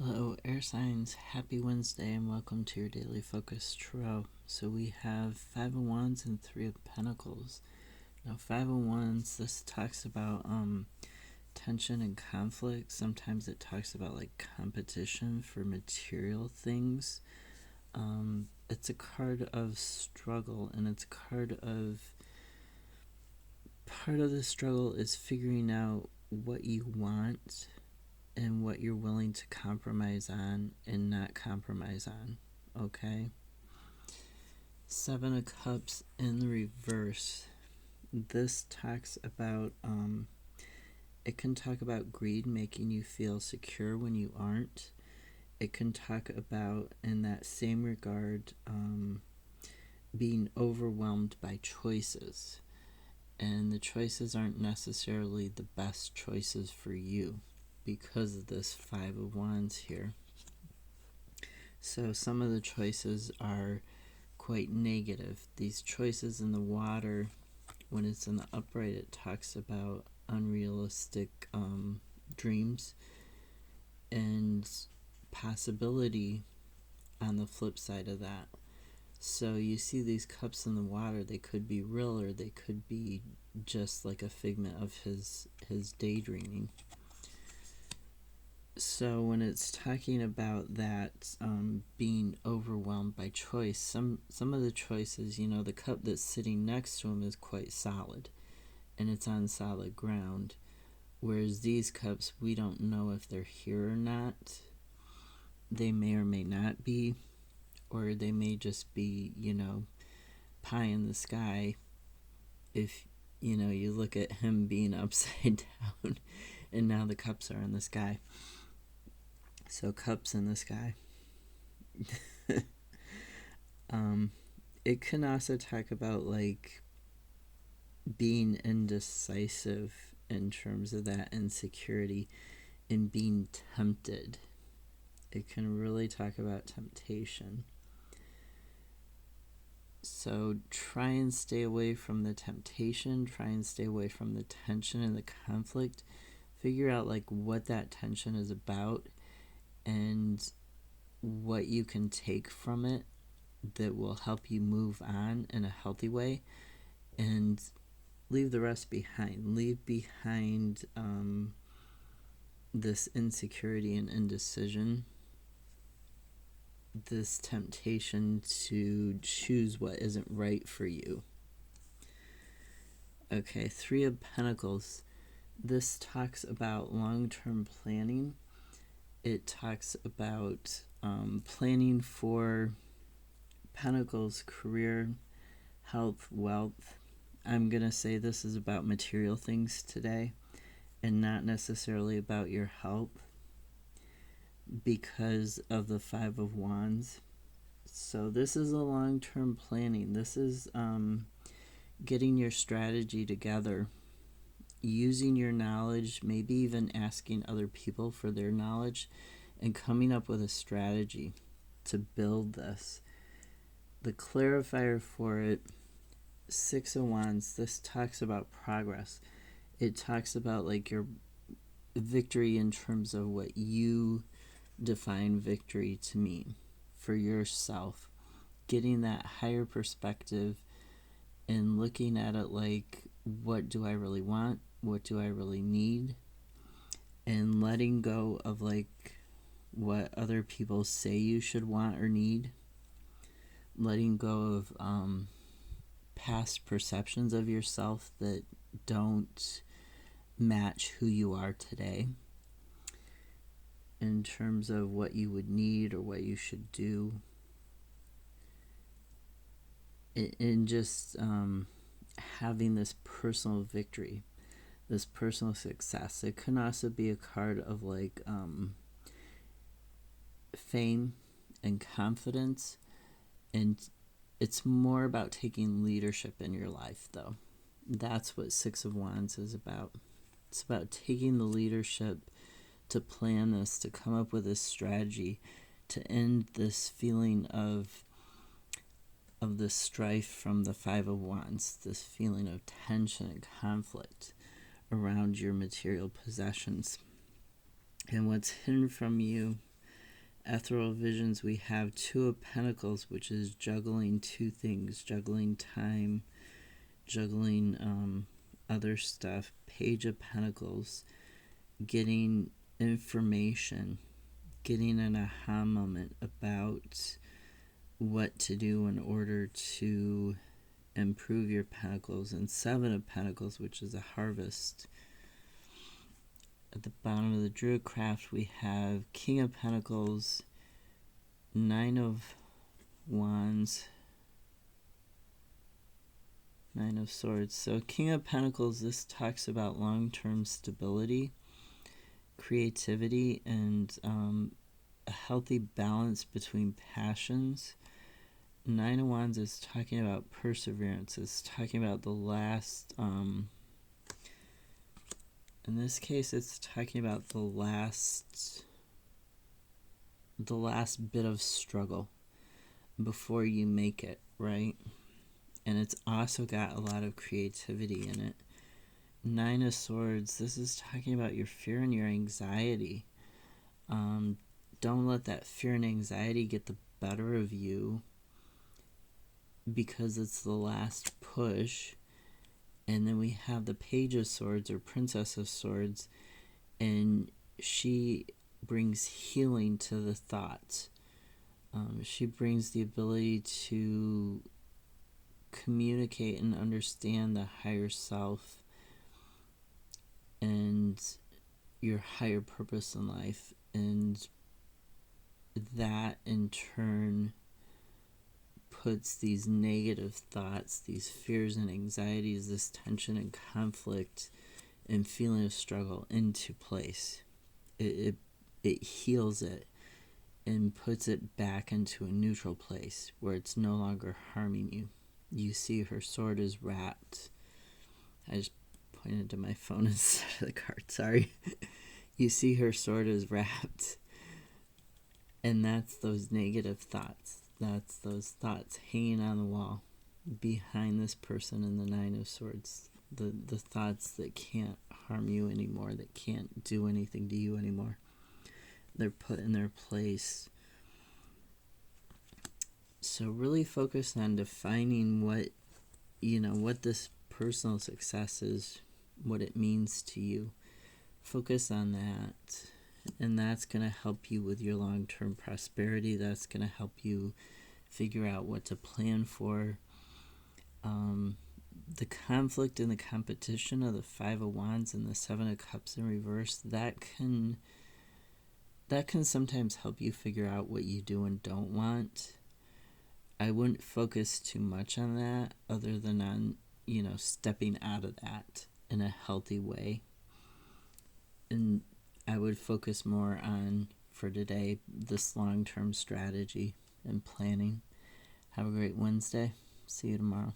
Hello, air signs. Happy Wednesday and welcome to your daily focus tarot. So we have Five of Wands and Three of Pentacles. Now, Five of Wands, this talks about tension and conflict. Sometimes it talks about like competition for material things. It's a card of struggle, and it's a card of part of the struggle is figuring out what you want and what you're willing to compromise on and not compromise on. Okay? Seven of Cups in the reverse. This talks about it can talk about greed making you feel secure when you aren't. It can talk about, in that same regard, being overwhelmed by choices, and the choices aren't necessarily the best choices for you because of this Five of Wands here. So some of the choices are quite negative. These choices in the water, when it's in the upright, it talks about unrealistic dreams and possibility on the flip side of that. So you see these cups in the water, they could be real or they could be just like a figment of his daydreaming. So when it's talking about that being overwhelmed by choice, some of the choices, the cup that's sitting next to him is quite solid and it's on solid ground, whereas these cups, we don't know if they're here or not. They may or may not be, or they may just be, pie in the sky if, you look at him being upside down and now the cups are in the sky. So cups in the sky. It can also talk about like being indecisive in terms of that insecurity and being tempted. It can really talk about temptation. So try and stay away from the temptation, try and stay away from the tension and the conflict. Figure out like what that tension is about and what you can take from it that will help you move on in a healthy way, and leave the rest behind. Leave behind this insecurity and indecision, this temptation to choose what isn't right for you. Okay, Three of Pentacles. This talks about long-term planning. It talks about planning for Pentacles, career, health, wealth. I'm going to say this is about material things today and not necessarily about your health because of the Five of Wands. So this is a long-term planning. This is getting your strategy together, using your knowledge, maybe even asking other people for their knowledge, and coming up with a strategy to build this. The clarifier for it, Six of Wands, this talks about progress. It talks about like your victory in terms of what you define victory to mean for yourself. Getting that higher perspective and looking at it like, what do I really want? What do I really need? And letting go of like what other people say you should want or need. Letting go of past perceptions of yourself that don't match who you are today in terms of what you would need or what you should do. And just having this personal victory, this personal success. It can also be a card of like fame and confidence, and it's more about taking leadership in your life, though. That's what Six of Wands is about. It's about taking the leadership to plan this, to come up with a strategy, to end this feeling of the strife from the Five of Wands, this feeling of tension and conflict around your material possessions. And what's hidden from you Ethereal visions, we have Two of Pentacles, which is juggling two things, juggling time, juggling other stuff. Page of Pentacles, getting information, getting an aha moment about what to do in order to improve your pentacles. And Seven of Pentacles, which is a harvest. At the bottom of the Druid craft, we have King of Pentacles, Nine of Wands, Nine of Swords. So King of Pentacles, this talks about long-term stability, creativity, and a healthy balance between passions. Nine of Wands is talking about perseverance. It's talking about the last, in this case, it's talking about the last bit of struggle before you make it, right? And it's also got a lot of creativity in it. Nine of Swords, this is talking about your fear and your anxiety. Don't let that fear and anxiety get the better of you, because it's the last push. And then we have the Page of Swords, or Princess of Swords, and she brings healing to the thoughts. She brings the ability to communicate and understand the higher self and your higher purpose in life, and that in turn puts these negative thoughts, these fears and anxieties, this tension and conflict and feeling of struggle into place. It heals it and puts it back into a neutral place where it's no longer harming you. You see her sword is wrapped. I just pointed to my phone instead of the card, sorry. You see her sword is wrapped. And that's those negative thoughts. That's those thoughts hanging on the wall behind this person in the Nine of Swords. The thoughts that can't harm you anymore, that can't do anything to you anymore. They're put in their place. So really focus on defining what this personal success is, what it means to you. Focus on that. And that's going to help you with your long-term prosperity. That's going to help you figure out what to plan for. The conflict and the competition of the Five of Wands and the Seven of Cups in reverse, that can sometimes help you figure out what you do and don't want. I wouldn't focus too much on that, other than on, stepping out of that in a healthy way. And I would focus more on, for today, this long-term strategy and planning. Have a great Wednesday. See you tomorrow.